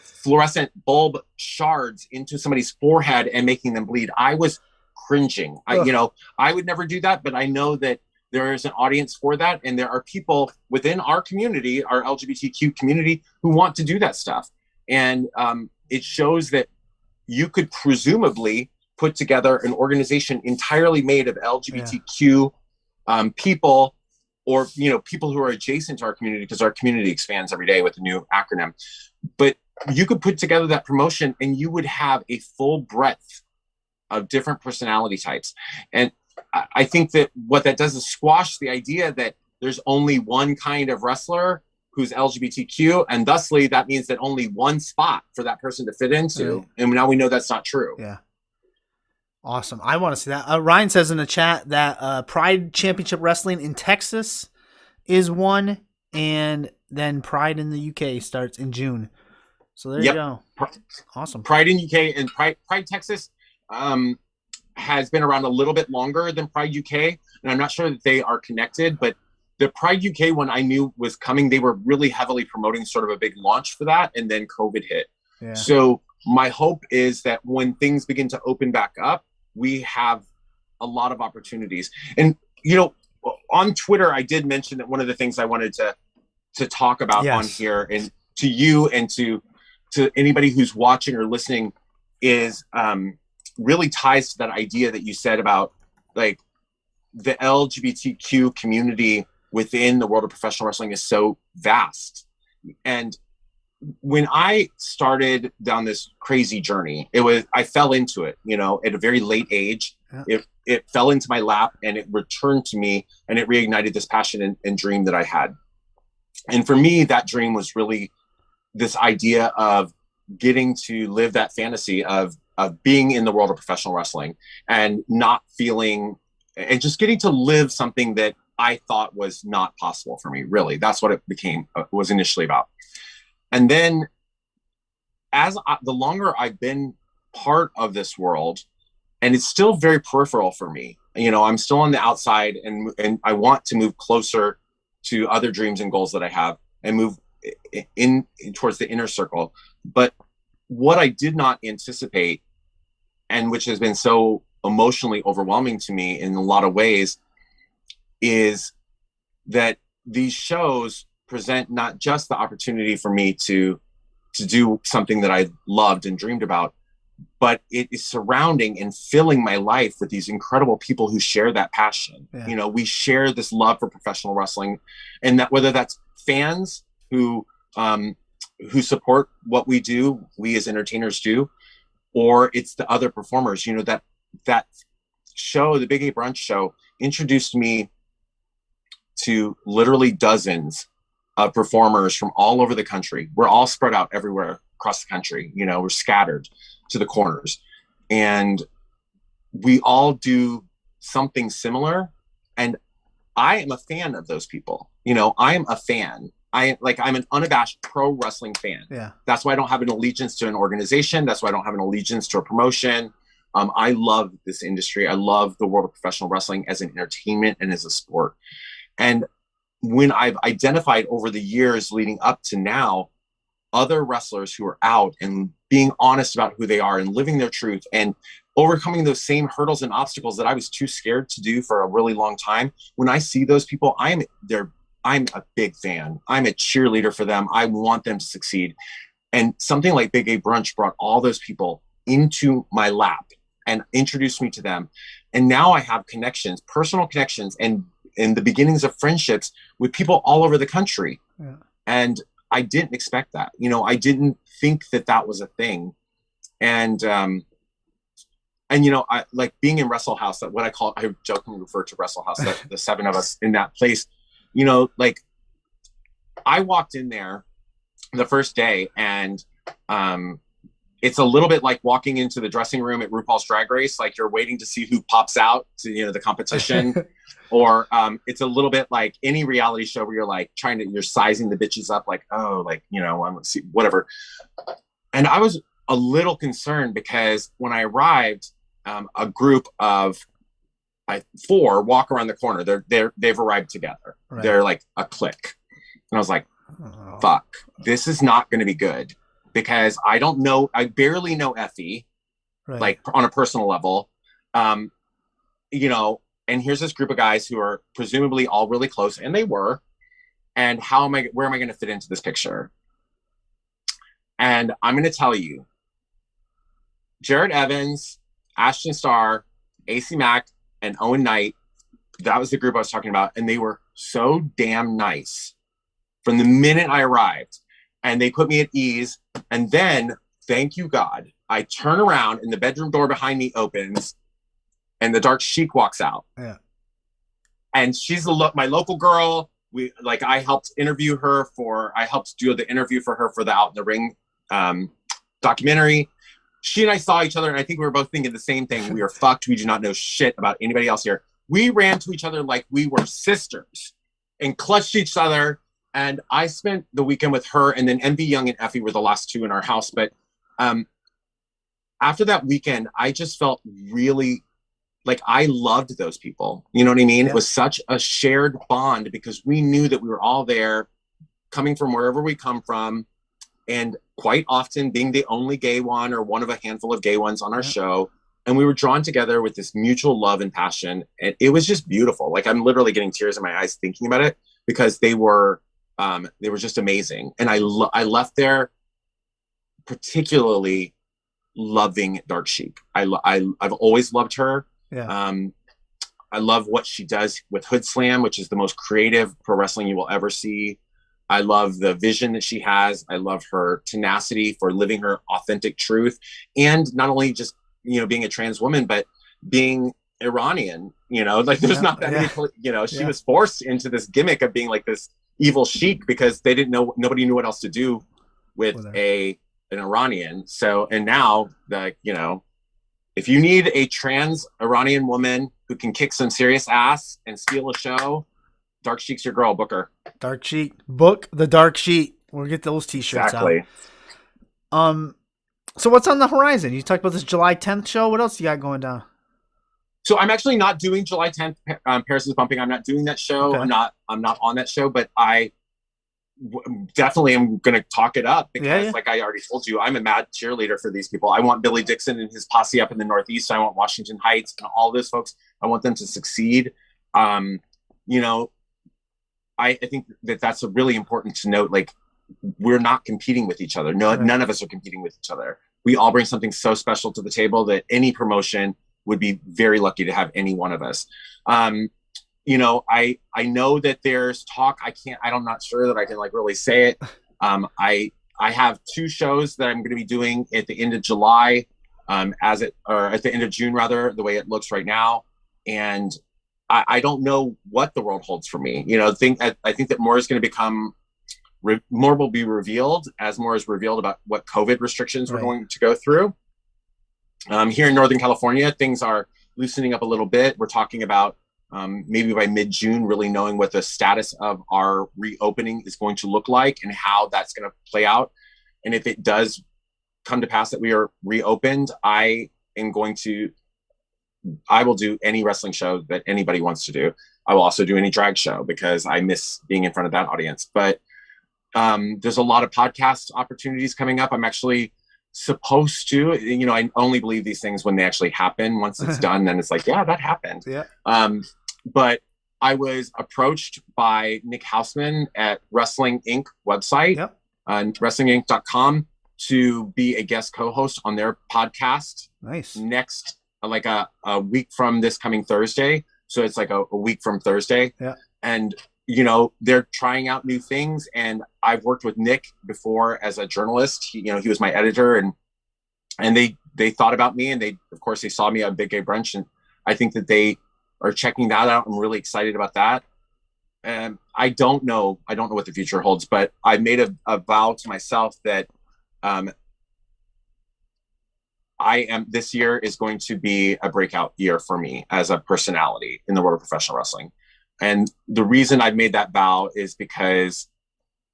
S3: fluorescent bulb shards into somebody's forehead and making them bleed. I was cringing. I would never do that, but I know that there is an audience for that, and there are people within our community, our LGBTQ community, who want to do that stuff. And it shows that you could presumably put together an organization entirely made of LGBTQ people, or, people who are adjacent to our community, because our community expands every day with a new acronym. But you could put together that promotion and you would have a full breadth of different personality types. And I think that what that does is squash the idea that there's only one kind of wrestler who's LGBTQ, and thusly that means that only one spot for that person to fit into. Right. And now we know that's not true.
S1: Yeah. Awesome. I want to see that. Ryan says in the chat that Pride Championship Wrestling in Texas is one, and then Pride in the UK starts in June. So there you go. Awesome.
S3: Pride in UK and Pride Texas has been around a little bit longer than Pride UK, and I'm not sure that they are connected, but the Pride UK one I knew was coming. They were really heavily promoting sort of a big launch for that, and then COVID hit. Yeah. So my hope is that when things begin to open back up, we have a lot of opportunities. And, on Twitter, I did mention that one of the things I wanted to talk about on here, and to you and to anybody who's watching or listening, is really ties to that idea that you said about like the LGBTQ community within the world of professional wrestling is so vast. And when I started down this crazy journey, I fell into it, at a very late age. Yeah. It fell into my lap and it returned to me, and it reignited this passion and dream that I had. And for me, that dream was really this idea of getting to live that fantasy of being in the world of professional wrestling and not feeling, and just getting to live something that I thought was not possible for me. Really, that's what it was initially about. And then the longer I've been part of this world, and it's still very peripheral for me, I'm still on the outside, and I want to move closer to other dreams and goals that I have and move in towards the inner circle. But what I did not anticipate, and which has been so emotionally overwhelming to me in a lot of ways, is that these shows present not just the opportunity for me to do something that I loved and dreamed about, but it is surrounding and filling my life with these incredible people who share that passion. Yeah. We share this love for professional wrestling, and that whether that's fans who support what we do, we as entertainers do, or it's the other performers, that show, the Big A Brunch show, introduced me to literally dozens of performers from all over the country. We're all spread out everywhere across the country. We're scattered to the corners, and we all do something similar. And I am a fan of those people. I am a fan. I'm an unabashed pro wrestling fan. Yeah. That's why I don't have an allegiance to an organization. That's why I don't have an allegiance to a promotion. I love this industry. I love the world of professional wrestling as an entertainment and as a sport. And when I've identified over the years leading up to now, other wrestlers who are out and being honest about who they are and living their truth and overcoming those same hurdles and obstacles that I was too scared to do for a really long time, when I see those people, I'm a big fan. I'm a cheerleader for them. I want them to succeed. And something like Big A Brunch brought all those people into my lap and introduced me to them. And now I have connections, personal connections, and the beginnings of friendships with people all over the country. Yeah. And I didn't expect that. I didn't think that was a thing. And I like being in Wrestle House, that what I jokingly refer to Wrestle House, that the seven of us in that place, like I walked in there the first day, and it's a little bit like walking into the dressing room at RuPaul's Drag Race, like you're waiting to see who pops out to, the competition. Or it's a little bit like any reality show where you're like you're sizing the bitches up, like, oh, like, I'm gonna see whatever. And I was a little concerned because when I arrived, a group of 4 walk around the corner. They've arrived together. Right. They're like a clique. And I was like, fuck, this is not going to be good, because I barely know Effie, right, like on a personal level, and here's this group of guys who are presumably all really close, and they were, and where am I going to fit into this picture? And I'm going to tell you, Jared Evans, Ashton Starr, AC Mack, and Owen Knight that was the group I was talking about. And they were so damn nice from the minute I arrived. And they put me at ease. And then, thank you, God, I turn around and the bedroom door behind me opens and the dark chic walks out.
S1: Yeah.
S3: And she's my local girl. I helped interview her I helped do the interview for her for the Out in the Ring documentary. She and I saw each other, and I think we were both thinking the same thing. We are fucked. We do not know shit about anybody else here. We ran to each other like we were sisters and clutched each other. And I spent the weekend with her, and then MV Young and Effie were the last two in our house. But after that weekend, I just felt really like I loved those people. You know what I mean? Yeah. It was such a shared bond because we knew that we were all there coming from wherever we come from. And quite often being the only gay one or one of a handful of gay ones on our show. And we were drawn together with this mutual love and passion. And it was just beautiful. Like I'm literally getting tears in my eyes thinking about it because they were just amazing. And I left there particularly loving Dark Chic. I've always loved her. Yeah. I love what she does with Hood Slam, which is the most creative pro wrestling you will ever see. I love the vision that she has. I love her tenacity for living her authentic truth. And not only just, being a trans woman, but being Iranian, like there's not that many, she was forced into this gimmick of being like this evil sheik because they didn't know, nobody knew what else to do with an Iranian. So, and now if you need a trans Iranian woman who can kick some serious ass and steal a show, Dark Chic's your girl. Book her.
S1: Dark Chic. Book the Dark Chic. We'll get those t-shirts out. So what's on the horizon? You talked about this July 10th show. What else you got going down?
S3: So I'm actually not doing July 10th. Paris is Bumping. I'm not doing that show. Okay. I'm not on that show, but I definitely am going to talk it up because like I already told you, I'm a mad cheerleader for these people. I want Billy Dixon and his posse up in the Northeast. I want Washington Heights and all those folks. I want them to succeed. I think that's really important to note. Like, we're not competing with each other. No, none of us are competing with each other. We all bring something so special to the table that any promotion would be very lucky to have any one of us. I know that there's talk. I'm not sure that I can really say it. I have two shows that I'm going to be doing at the end of July, or at the end of June rather, the way it looks right now. And I don't know what the world holds for me. I think that more is going to become, more will be revealed as more is revealed about what COVID restrictions we're going to go through. Here in Northern California, things are loosening up a little bit. We're talking about maybe by mid-June, really knowing what the status of our reopening is going to look like and how that's going to play out. And if it does come to pass that we are reopened, I will do any wrestling show that anybody wants to do. I will also do any drag show because I miss being in front of that audience. But there's a lot of podcast opportunities coming up. I'm actually supposed to, I only believe these things when they actually happen. Once it's done, then it's like, yeah, that happened. Yeah. But I was approached by Nick Hausman at Wrestling Inc. website, wrestlinginc.com, to be a guest co-host on their podcast.
S1: Nice.
S3: Next, like a week from this coming Thursday. So it's like a week from Thursday. Yeah. And, they're trying out new things. And I've worked with Nick before as a journalist. He was my editor and they thought about me and they saw me at Big Gay Brunch. And I think that they are checking that out. I'm really excited about that. And I don't know what the future holds, but I made a vow to myself that, this year is going to be a breakout year for me as a personality in the world of professional wrestling. And the reason I've made that vow is because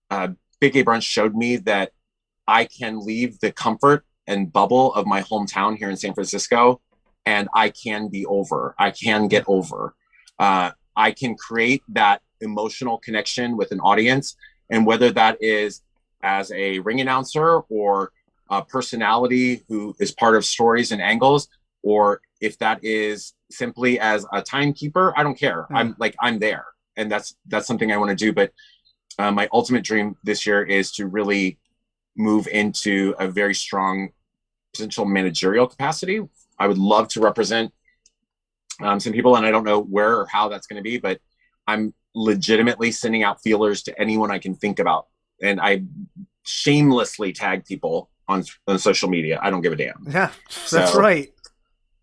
S3: Big Gay Brunch showed me that I can leave the comfort and bubble of my hometown here in San Francisco, and I can be over. I can get over. I can create that emotional connection with an audience, and whether that is as a ring announcer or a personality who is part of stories and angles, or if that is simply as a timekeeper, I don't care. I'm there. And that's something I want to do. But my ultimate dream this year is to really move into a very strong potential managerial capacity. I would love to represent some people, and I don't know where or how that's going to be, but I'm legitimately sending out feelers to anyone I can think about. And I shamelessly tag people on social media. I don't give a damn.
S1: Yeah, that's right.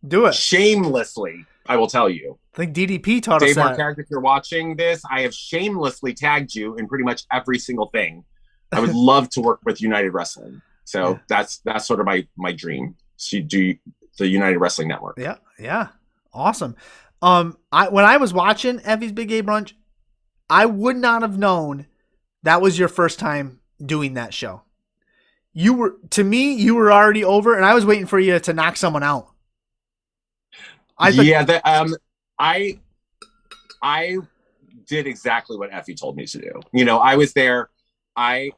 S1: Do it.
S3: Shamelessly, I will tell you.
S1: I think DDP taught us
S3: Dave
S1: that.
S3: Marquardt, if you're watching this, I have shamelessly tagged you in pretty much every single thing. I would love to work with United Wrestling. So that's sort of my dream. To do the United Wrestling Network.
S1: Yeah. Awesome. When I was watching Effie's Big Gay Brunch, I would not have known that was your first time doing that show. You were already over, and I was waiting for you to knock someone out.
S3: I did exactly what Effie told me to do. You know, I was there. I'm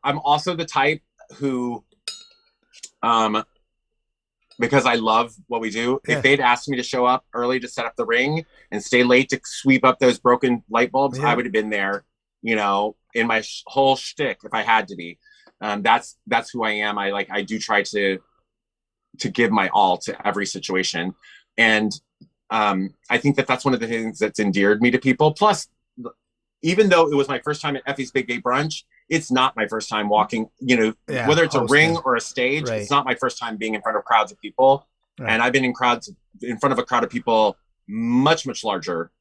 S3: also the type who, because I love what we do, if they'd asked me to show up early to set up the ring and stay late to sweep up those broken light bulbs, I would have been there, you know, in my whole shtick if I had to be. That's who I am. I do try to give my all to every situation. And I think that's one of the things that's endeared me to people. Plus, even though it was my first time at Effie's Big Gay Brunch, it's not my first time walking, you know, whether it's hosting a ring or a stage, it's not my first time being in front of crowds of people. And I've been in front of a crowd of people much, much larger,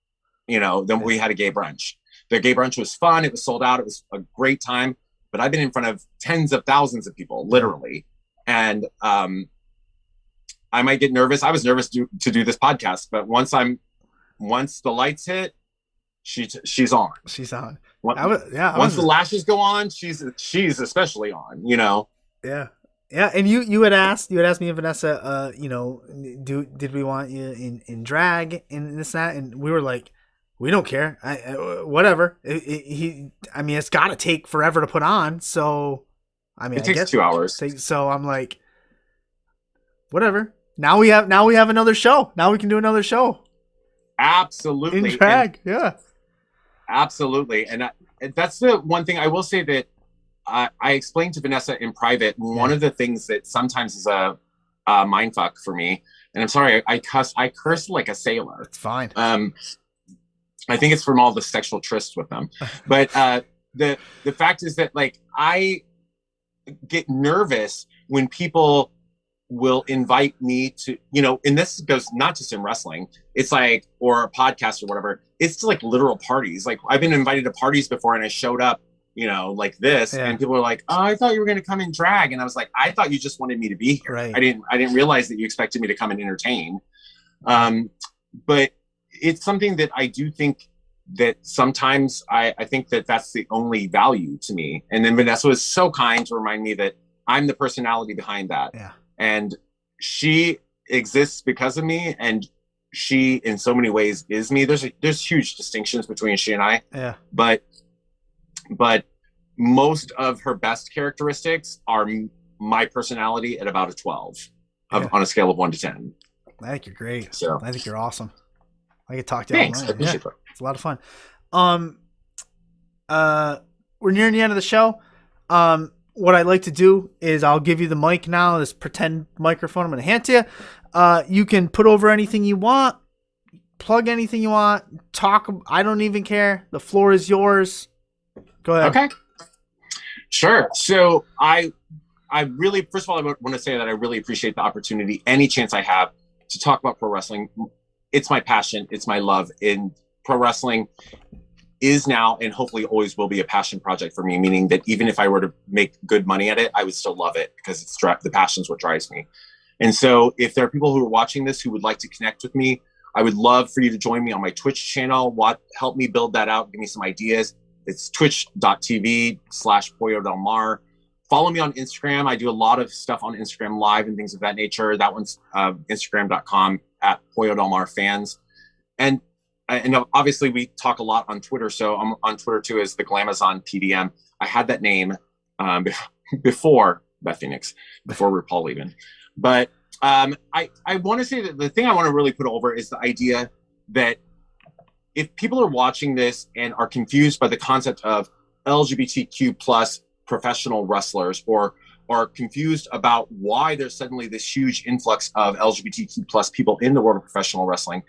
S3: you know, than we had a gay brunch. The gay brunch was fun. It was sold out. It was a great time. But I've been in front of tens of thousands of people, literally. And I might get nervous. I was nervous to do this podcast, but once the lights hit, she's on.
S1: She's on.
S3: Once the lashes go on, she's especially on, you know?
S1: Yeah. Yeah. And you had asked me and Vanessa, you know, did we want you in drag and this, that? And we were like, we don't care. Whatever. It's got to take forever to put on. So,
S3: it takes 2 hours.
S1: So I'm like, whatever. Now we have another show. Now we can do another show.
S3: Absolutely.
S1: In drag. Yeah.
S3: Absolutely. And that's the one thing I will say that I explained to Vanessa in private. One of the things that sometimes is a mindfuck for me, and I'm sorry, I curse like a sailor.
S1: It's fine.
S3: I think it's from all the sexual trysts with them. But the fact is that, like, I get nervous when people will invite me to, you know, and this goes not just in wrestling, it's like, or a podcast or whatever, it's like literal parties. Like, I've been invited to parties before and I showed up, you know, like this, and people were like, oh, I thought you were going to come in drag. And I was like, I thought you just wanted me to be here.
S1: Right.
S3: I didn't realize that you expected me to come and entertain. But it's something that I do think that sometimes I think that that's the only value to me. And then Vanessa was so kind to remind me that I'm the personality behind that.
S1: Yeah.
S3: And she exists because of me, and she in so many ways is me. There's huge distinctions between she and I.
S1: Yeah.
S3: But most of her best characteristics are my personality at about a 12 on a scale of 1 to 10.
S1: I think you're great.
S3: So
S1: I think you're awesome. I could talk to you.
S3: Thanks. I appreciate that.
S1: It's a lot of fun. We're nearing the end of the show. What I'd like to do is I'll give you the mic now, this pretend microphone I'm going to hand to you. You can put over anything you want, plug anything you want, talk. I don't even care. The floor is yours. Go ahead.
S3: Okay. Sure. So I really, first of all, I want to say that I really appreciate the opportunity, any chance I have to talk about pro wrestling. It's my passion. It's my love. In pro wrestling is now and hopefully always will be a passion project for me, meaning that even if I were to make good money at it, I would still love it because it's the passion is what drives me. And so if there are people who are watching this who would like to connect with me, I would love for you to join me on my Twitch channel. Help me build that out. Give me some ideas. It's twitch.tv/Pollo Del Mar. Follow me on Instagram. I do a lot of stuff on Instagram Live and things of that nature. That one's Instagram.com/Pollo Del Mar fans. And obviously we talk a lot on Twitter. So I'm on Twitter too as the Glamazon PDM. I had that name before Beth Phoenix, before RuPaul even. But I want to say that the thing I want to really put over is the idea that if people are watching this and are confused by the concept of LGBTQ plus professional wrestlers or are confused about why there's suddenly this huge influx of LGBTQ plus people in the world of professional wrestling,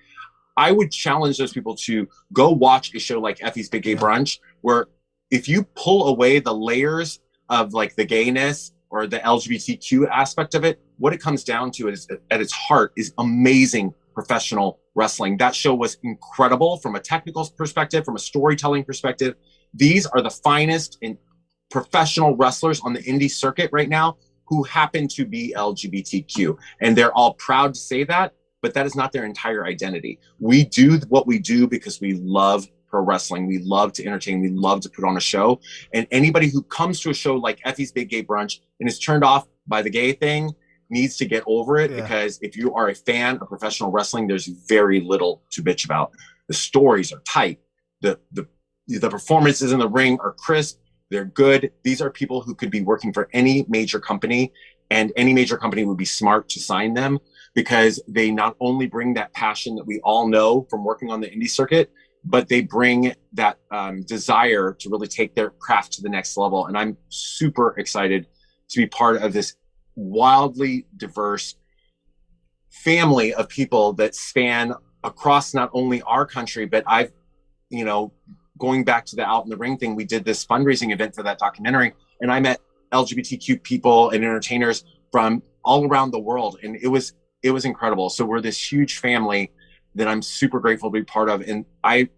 S3: I would challenge those people to go watch a show like Effie's Big Gay Brunch, where if you pull away the layers of like the gayness or the LGBTQ aspect of it, what it comes down to is at its heart is amazing professional wrestling. That show was incredible from a technical perspective, from a storytelling perspective. These are the finest in professional wrestlers on the indie circuit right now who happen to be LGBTQ. And they're all proud to say that, but that is not their entire identity. We do what we do because we love pro wrestling. We love to entertain. We love to put on a show. And anybody who comes to a show like Effie's Big Gay Brunch and is turned off by the gay thing needs to get over it, because if you are a fan of professional wrestling, there's very little to bitch about. The stories are tight. The performances in the ring are crisp. They're good. These are people who could be working for any major company, and any major company would be smart to sign them, because they not only bring that passion that we all know from working on the indie circuit, but they bring that desire to really take their craft to the next level. And I'm super excited to be part of this wildly diverse family of people that span across not only our country, but I've, going back to the Out in the Ring thing, we did this fundraising event for that documentary, and I met LGBTQ people and entertainers from all around the world. And it was incredible. So we're this huge family that I'm super grateful to be part of. And I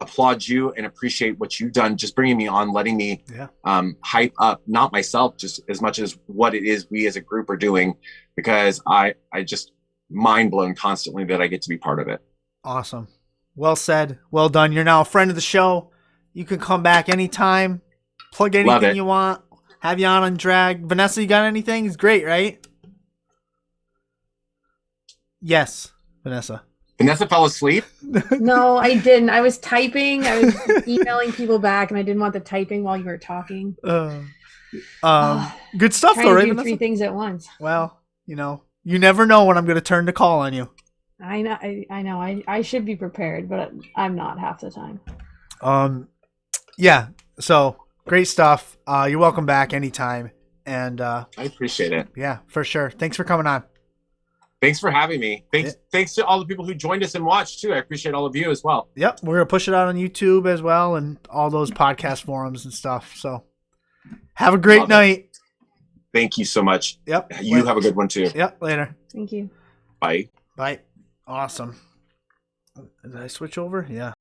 S3: applaud you and appreciate what you've done, just bringing me on, letting me hype up, not myself, just as much as what it is we as a group are doing, because I just mind blown constantly that I get to be part of it.
S1: Awesome. Well said. Well done. You're now a friend of the show. You can come back anytime, plug anything you want, have you on drag. Vanessa, you got anything? It's great, right? Yes, Vanessa.
S3: Vanessa fell asleep?
S4: No, I didn't. I was typing. I was emailing people back, and I didn't want the typing while you were talking.
S1: Good stuff, though, right, Vanessa?
S4: 3 things at once.
S1: Well, you never know when I'm going to turn the call on you.
S4: I know. I should be prepared, but I'm not half the time.
S1: Yeah. So great stuff. You're welcome back anytime. And
S3: I appreciate it.
S1: Yeah, for sure. Thanks for coming on.
S3: Thanks for having me. Thanks to all the people who joined us and watched too. I appreciate all of you as well.
S1: Yep. We're going to push it out on YouTube as well, and all those podcast forums and stuff. So have a great night.
S3: Thank you so much.
S1: Yep.
S3: You have a good one too.
S1: Yep. Later.
S4: Thank you.
S3: Bye.
S1: Bye. Awesome. Did I switch over? Yeah.